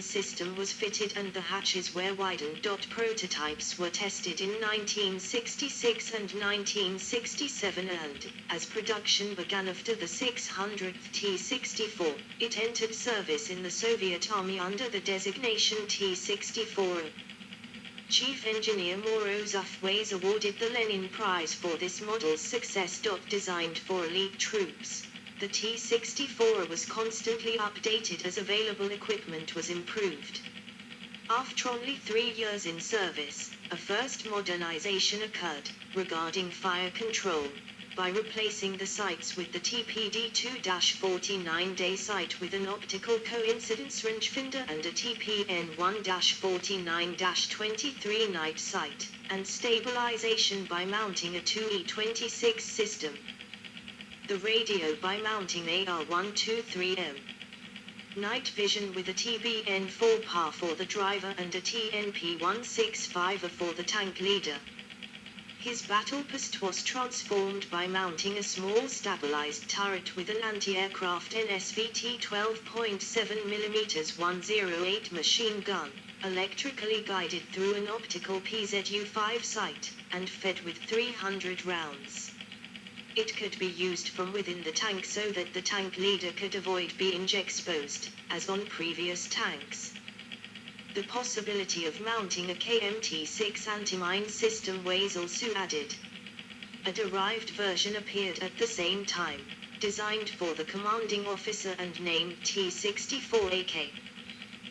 system was fitted and the hatches were widened. Prototypes were tested in 1966 and 1967 and, as production began after the 600th T-64, it entered service in the Soviet Army under the designation T-64. Chief Engineer Morozov was awarded the Lenin Prize for this model's success. Designed for elite troops, the T-64 was constantly updated as available equipment was improved. After only 3 years in service, a first modernization occurred, regarding fire control, by replacing the sights with the TPD-2-49-day sight with an optical coincidence rangefinder and a TPN-1-49-23 night sight, and stabilization by mounting a 2E26 system. The radio by mounting AR-123M. Night vision with a TBN-4 PAR for the driver and a TNP-165A for the tank leader. His battle post was transformed by mounting a small stabilized turret with an anti-aircraft NSVT 12.7mm 108 machine gun, electrically guided through an optical PZU-5 sight, and fed with 300 rounds. It could be used from within the tank so that the tank leader could avoid being exposed, as on previous tanks. The possibility of mounting a KMT-6 anti-mine system was also added. A derived version appeared at the same time, designed for the commanding officer and named T-64AK.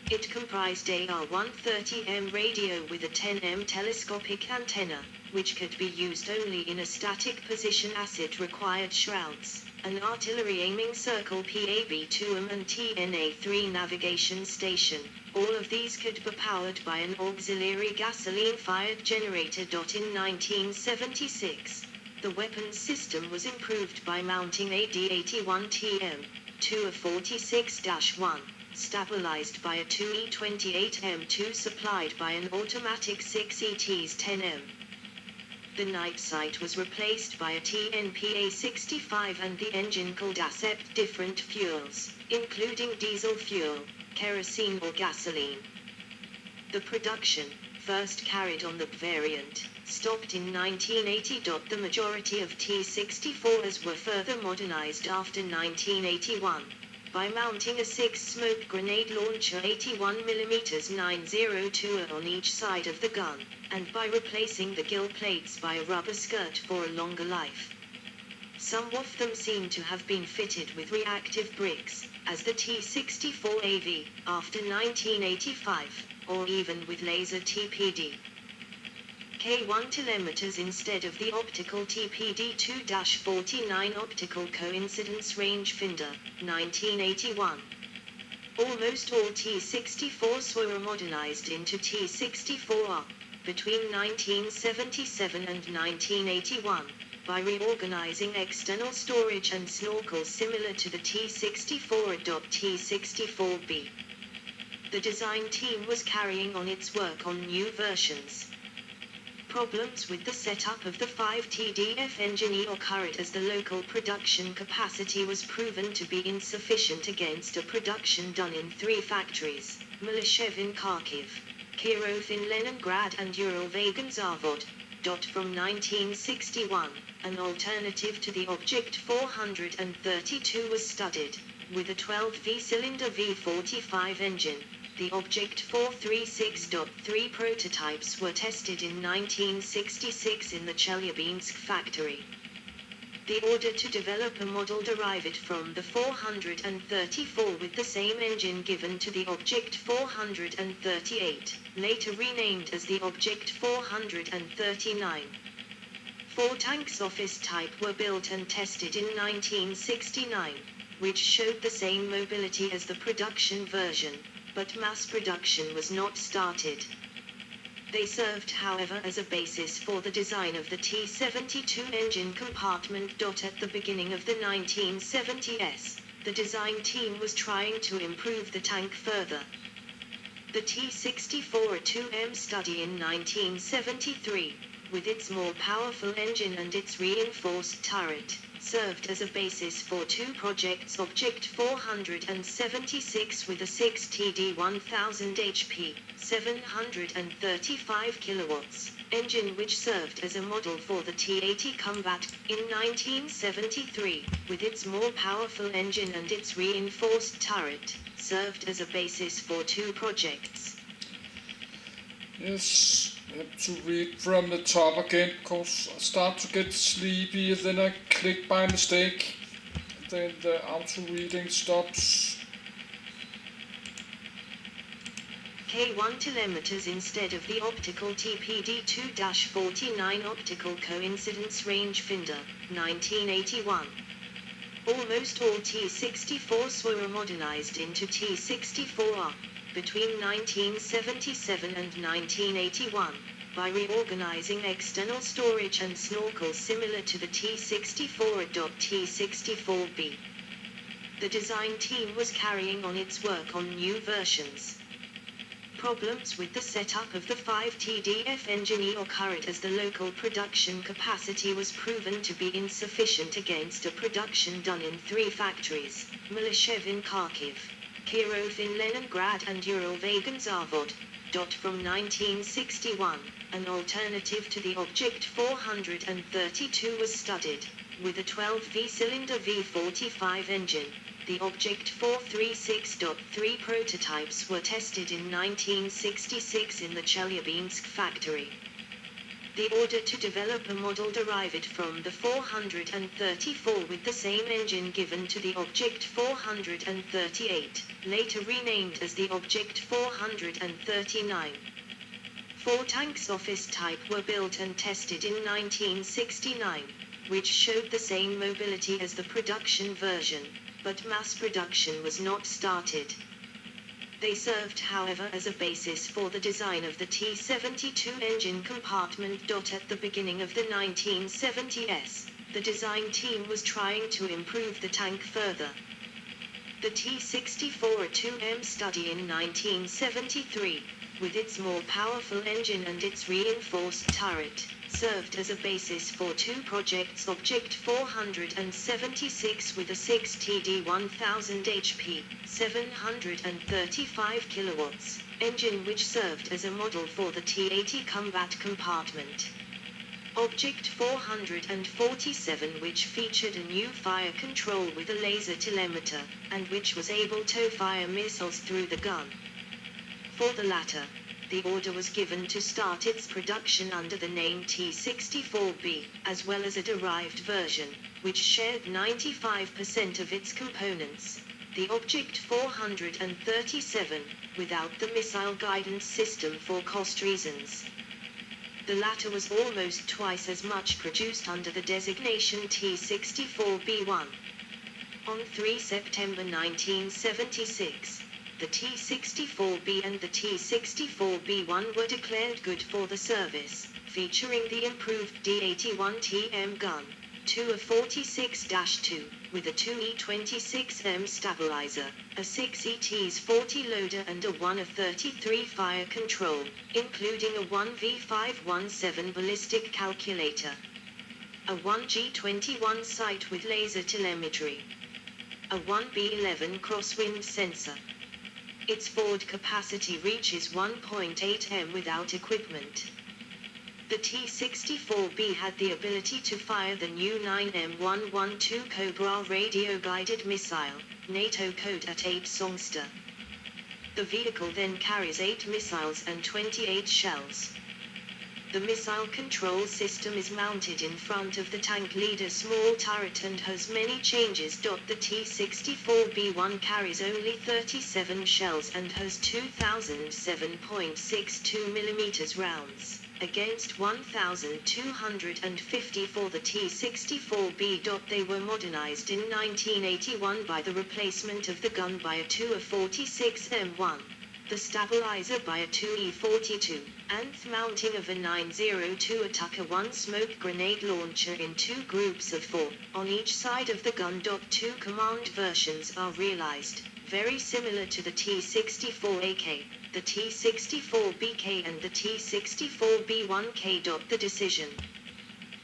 It comprised AR-130M radio with a 10M telescopic antenna, which could be used only in a static position as it required shrouds, an artillery aiming circle PAB-2M and TNA-3 navigation station. All of these could be powered by an auxiliary gasoline-fired generator. In 1976, the weapons system was improved by mounting a D-81TM, 2A46-1. Stabilized by a 2E28M2 supplied by an automatic 6ETs-10M. The night sight was replaced by a TNPA-65 and the engine could accept different fuels, including diesel fuel, kerosene or gasoline. The production, first carried on the variant, stopped in 1980. The majority of T-64s were further modernized after 1981. By mounting a 6-smoke grenade launcher 81mm 902 on each side of the gun, and by replacing the gill plates by a rubber skirt for a longer life. Some of them seem to have been fitted with reactive bricks, as the T-64AV, after 1985, or even with laser TPD. K1 telemeters instead of the optical TPD-2-49 optical coincidence rangefinder, 1981. Almost all T-64s were modernized into T-64R, between 1977 and 1981, by reorganizing external storage and snorkels similar to the T-64 T-64B. The design team was carrying on its work on new versions. Problems with the setup of the 5TDF engine occurred as the local production capacity was proven to be insufficient against a production done in 3 factories, Malyshev in Kharkiv, Kirov in Leningrad and Uralvagon Zavod. From 1961, an alternative to the Object 432 was studied, with a 12V-cylinder V45 engine. The Object 436.3 prototypes were tested in 1966 in the Chelyabinsk factory. The order to develop a model derived from the 434 with the same engine given to the Object 438, later renamed as the Object 439. 4 tanks of this type were built and tested in 1969, which showed the same mobility as the production version, but mass production was not started. They served, however, as a basis for the design of the T-72 engine compartment. At the beginning of the 1970s, the design team was trying to improve the tank further. The T-64 2M study in 1973, with its more powerful engine and its reinforced turret, served as a basis for two projects: Object 476 with a 6 TD 1000 HP, 735 kilowatts, engine, which served as a model for the T-80 Combat in 1973, with its more powerful engine and its reinforced turret, served as a basis for two projects. Yes, I have to read from the top again because I start to get sleepy and then I click by mistake. Then the auto reading stops. K1 telemeters instead of the optical TPD-2-49 optical coincidence rangefinder, 1981. Almost all T-64s were modernized into T-64R between 1977 and 1981 by reorganizing external storage and snorkels similar to the T-64 T-64B. The design team was carrying on its work on new versions. Problems with the setup of the 5TDF engine occurred as the local production capacity was proven to be insufficient against a production done in three factories: Malyshev in Kharkiv, Kirov in Leningrad and Uralvagan Zavod. From 1961, an alternative to the Object 432 was studied, with a 12V cylinder V45 engine. The Object 436.3 prototypes were tested in 1966 in the Chelyabinsk factory. The order to develop a model derived from the 434 with the same engine given to the Object 438, later renamed as the Object 439. 4 tanks of this type were built and tested in 1969, which showed the same mobility as the production version, but mass production was not started. They served, however, as a basis for the design of the T-72 engine compartment. At the beginning of the 1970s, the design team was trying to improve the tank further. The T-64 2M study in 1973, with its more powerful engine and its reinforced turret, served as a basis for two projects: Object 476 with a 6 TD 1000 HP, 735 kilowatts, engine, which served as a model for the T-80 combat compartment. Object 447, which featured a new fire control with a laser telemeter, and which was able to fire missiles through the gun. For the latter, the order was given to start its production under the name T-64B, as well as a derived version, which shared 95% of its components. The Object 437, without the missile guidance system for cost reasons. The latter was almost twice as much produced under the designation T-64B1. On 3 September 1976, the T-64B and the T-64B1 were declared good for the service, featuring the improved D81TM gun, 2 a 46-2, with a 2E26M stabilizer, a 6 ETs-40 loader and a 1 a 33 fire control, including a 1V517 ballistic calculator, a 1G21 sight with laser telemetry, a 1B11 crosswind sensor. Its forward capacity reaches 1.8 m without equipment. The T-64B had the ability to fire the new 9M112 Cobra radio-guided missile, NATO code at 8 Songster. The vehicle then carries 8 missiles and 28 shells. The missile control system is mounted in front of the tank leader small turret and has many changes. The T-64B1 carries only 37 shells and has 2,007.62 mm rounds, against 1,250 for the T-64B. They were modernized in 1981 by the replacement of the gun by a 2 a 46M1. The stabilizer by a 2E42, and mounting of a 902 Attacker 1 smoke grenade launcher in 2 groups of 4, on each side of the gun. 2 command versions are realized, very similar to the T-64AK, the T-64BK and the T-64B1K. The decision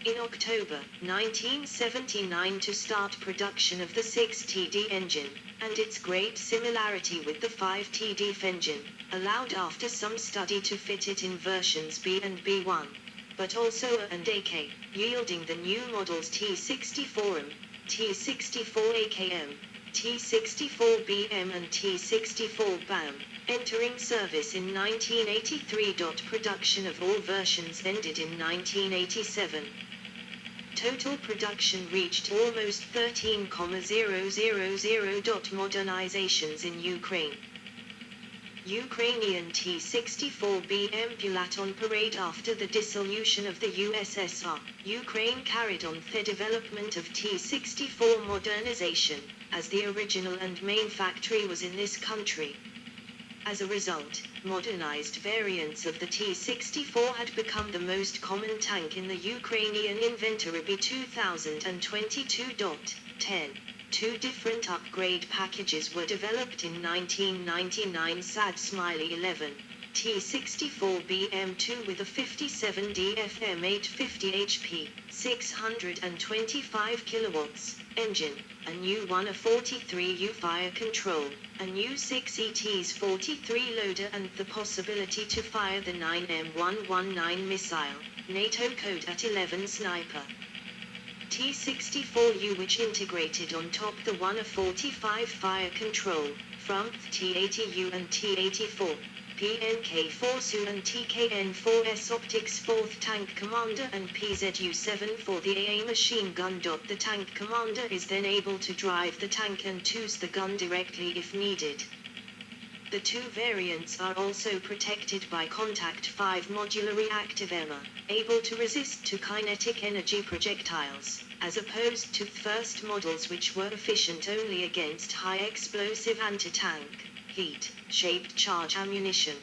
in October 1979 to start production of the 6TD engine, and its great similarity with the 5TD engine, allowed after some study to fit it in versions B and B1, but also A and AK, yielding the new models T-64M, T-64AKM, T-64BM and T-64BAM, entering service in 1983. Production of all versions ended in 1987. Total production reached almost 13,000. Modernizations in Ukraine. Ukrainian T-64BM Bulat on parade after the dissolution of the USSR. Ukraine carried on the development of T-64 modernization, as the original and main factory was in this country. As a result, modernized variants of the T-64 had become the most common tank in the Ukrainian inventory by 2022.10. Two different upgrade packages were developed in 1999. Sad Smiley 11, T-64BM2 with a 57 DFM 850 HP, 625 kilowatts, engine, a new 143U fire control, a new 6 ETs 43 loader and the possibility to fire the 9M119 missile, NATO code at 11 sniper. T-64U which integrated on top the 145 fire control, from T-80U and T-84, PNK-4SU and TKN-4S optics 4th Tank Commander and PZU-7 for the AA machine gun. The tank commander is then able to drive the tank and use the gun directly if needed. The two variants are also protected by Contact 5 modular reactive armor, able to resist to kinetic energy projectiles, as opposed to first models which were efficient only against high explosive anti-tank, heat-shaped charge ammunition.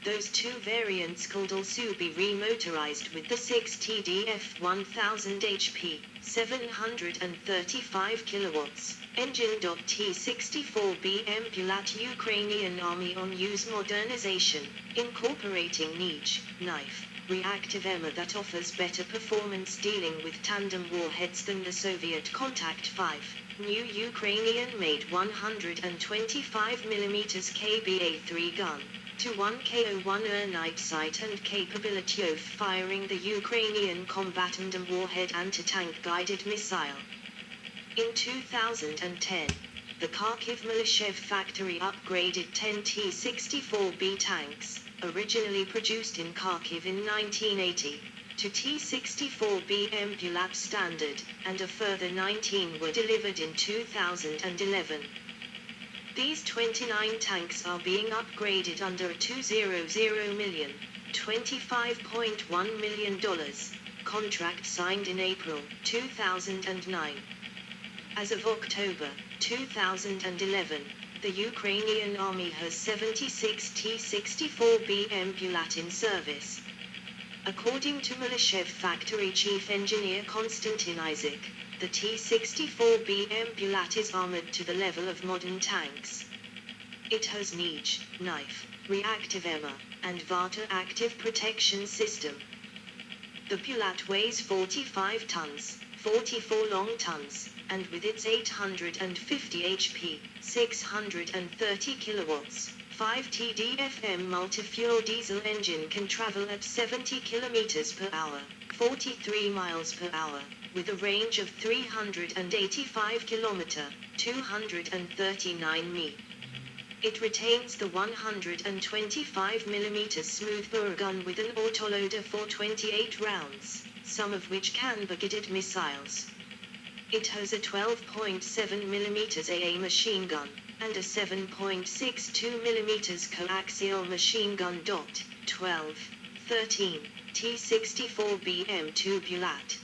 Those two variants could also be remotorized with the 6TDF 1000 HP, 735 kilowatts. Engine. T-64BM Bulat Ukrainian Army on use modernization, incorporating niche, knife, reactive armor that offers better performance dealing with tandem warheads than the Soviet Contact 5. New Ukrainian-made 125mm KBA-3 gun, to 1 KO-1 night sight and capability of firing the Ukrainian combatant warhead anti-tank guided missile. In 2010, the Kharkiv Mileshev factory upgraded 10 T-64B tanks, originally produced in Kharkiv in 1980, to T-64BM Bulat standard, and a further 19 were delivered in 2011. These 29 tanks are being upgraded under a $200 million, $25.1 million, contract signed in April 2009. As of October 2011, the Ukrainian Army has 76 T-64BM Bulat in service. According to Mileshev factory chief engineer Konstantin Isaac, the T-64BM Bulat is armored to the level of modern tanks. It has niche, knife, reactive armor, and Varta active protection system. The Bulat weighs 45 tons, 44 long tons, and with its 850 HP, 630 kilowatts, 5 TDFM multi-fuel diesel engine can travel at 70 kilometers per hour, 43 miles per hour, with a range of 385 kilometer, 239 mi. It retains the 125mm smoothbore gun with an autoloader for 28 rounds, some of which can be guided missiles. It has a 12.7mm AA machine gun, and a 7.62mm coaxial machine gun. 12-13 T-64BM2 Bulat.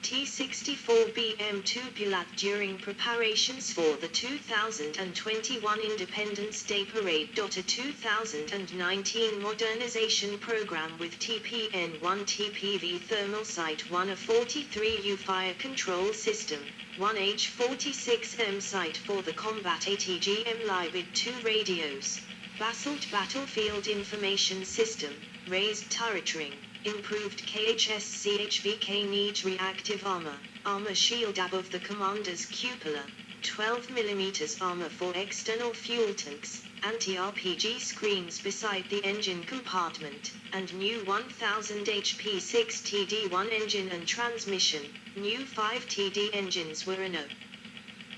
T-64BM2 Bulat during preparations for the 2021 Independence Day Parade. A 2019 modernization program with TPN-1 TPV thermal sight 1 a 43U fire control system, 1 H-46M sight for the combat ATGM live with 2 radios, basalt battlefield information system, raised turret ring, Improved KHS-CHVK needs reactive armor. Armor shield above the commander's cupola. 12mm armor for external fuel tanks. Anti-RPG screens beside the engine compartment. And new 1000 HP 6TD1 engine and transmission. New 5TD engines were no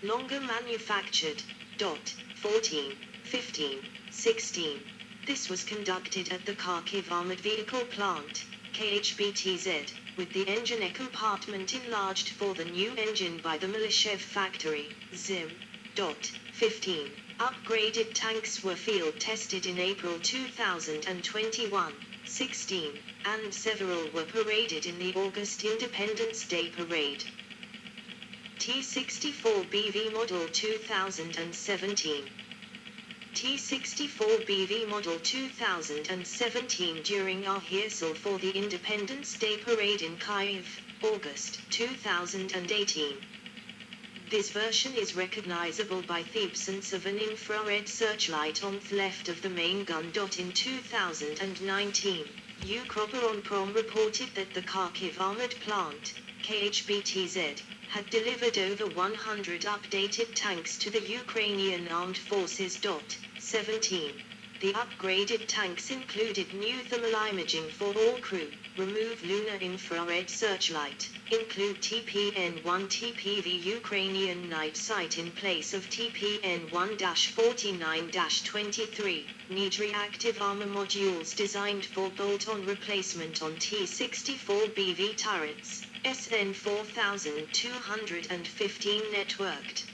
longer manufactured. 14, 15, 16. This was conducted at the Kharkiv Armored Vehicle Plant, KHBTZ, with the engine compartment enlarged for the new engine by the Milishev factory, Zim. 15. Upgraded tanks were field tested in April 2021, 16, and several were paraded in the August Independence Day Parade. T-64 BV Model 2017. T-64 BV Model 2017 during our rehearsal for the Independence Day Parade in Kyiv, August 2018. This version is recognizable by the absence of an infrared searchlight on the left of the main gun. In 2019, Ukroboronprom reported that the Kharkiv Armored Plant, KHBTZ, had delivered over 100 updated tanks to the Ukrainian Armed Forces. 17. The upgraded tanks included new thermal imaging for all crew, remove lunar infrared searchlight, include TPN-1 TPV Ukrainian night sight in place of TPN-1-49-23, need reactive armor modules designed for bolt-on replacement on T-64 BV turrets, SN 4215 networked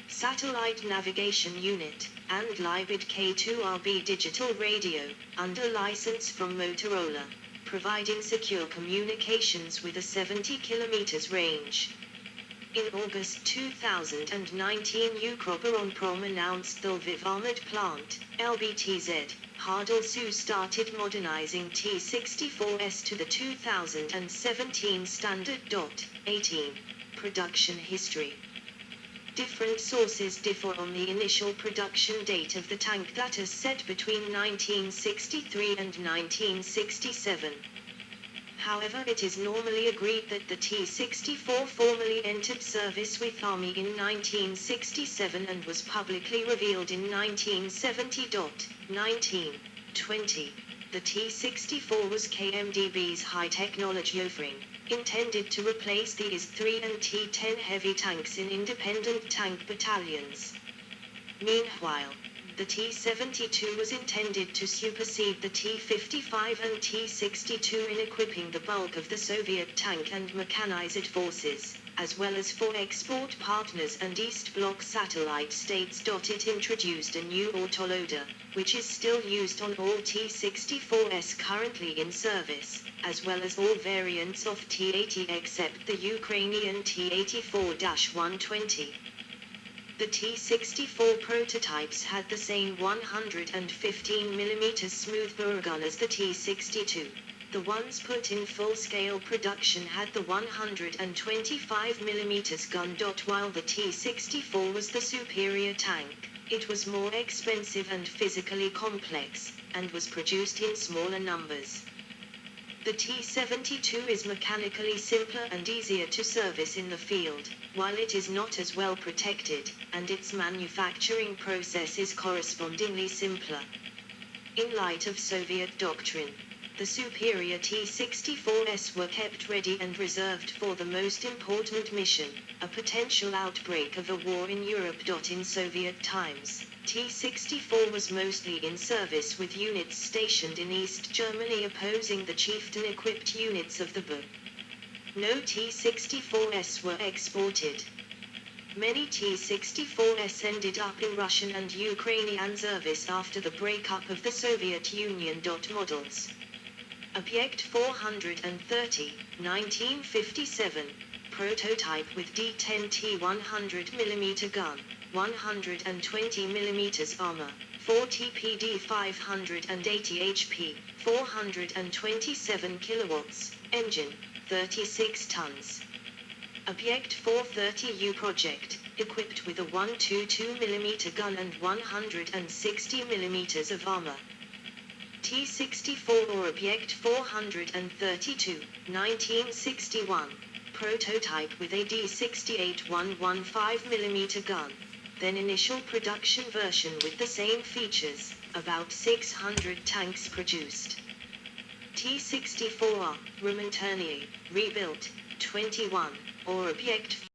satellite navigation unit, and Libid K2RB digital radio, under license from Motorola, providing secure communications with a 70 km range. In August 2019, Ukroboronprom announced the Lviv Armored Plant, LBTZ, had also started modernizing T-64s to the 2017 standard. 18. Production history. Different sources differ on the initial production date of the tank that is set between 1963 and 1967. However, it is normally agreed that the T-64 formally entered service with Army in 1967 and was publicly revealed in 1970. 19. 20. The T-64 was KMDB's high-technology offering, intended to replace the IS-3 and T-10 heavy tanks in independent tank battalions. Meanwhile, the T-72 was intended to supersede the T-55 and T-62 in equipping the bulk of the Soviet tank and mechanized forces, as well as for export partners and East Bloc satellite states. It introduced a new autoloader, which is still used on all T-64s currently in service, as well as all variants of T-80 except the Ukrainian T-84-120. The T-64 prototypes had the same 115mm smoothbore gun as the T-62. The ones put in full-scale production had the 125mm gun. While the T-64 was the superior tank, it was more expensive and physically complex, and was produced in smaller numbers. The T-72 is mechanically simpler and easier to service in the field, while it is not as well protected, and its manufacturing process is correspondingly simpler. In light of Soviet doctrine, the superior T-64s were kept ready and reserved for the most important mission, a potential outbreak of a war in Europe. In Soviet times, T-64 was mostly in service with units stationed in East Germany opposing the chieftain-equipped units of the BU. No T-64s were exported. Many T-64s ended up in Russian and Ukrainian service after the breakup of the Soviet Union. Models. Object 430, 1957, prototype with D10 T100mm gun, 120mm armor, 40 PD 580 HP, 427 kilowatts, engine, 36 tons. Object 430U project, equipped with a 122mm gun and 160mm of armor. T-64 or Object 432, 1961. Prototype with a D-68 115mm gun. Then initial production version with the same features, about 600 tanks produced. T-64, Romanternier, rebuilt, 21, or Object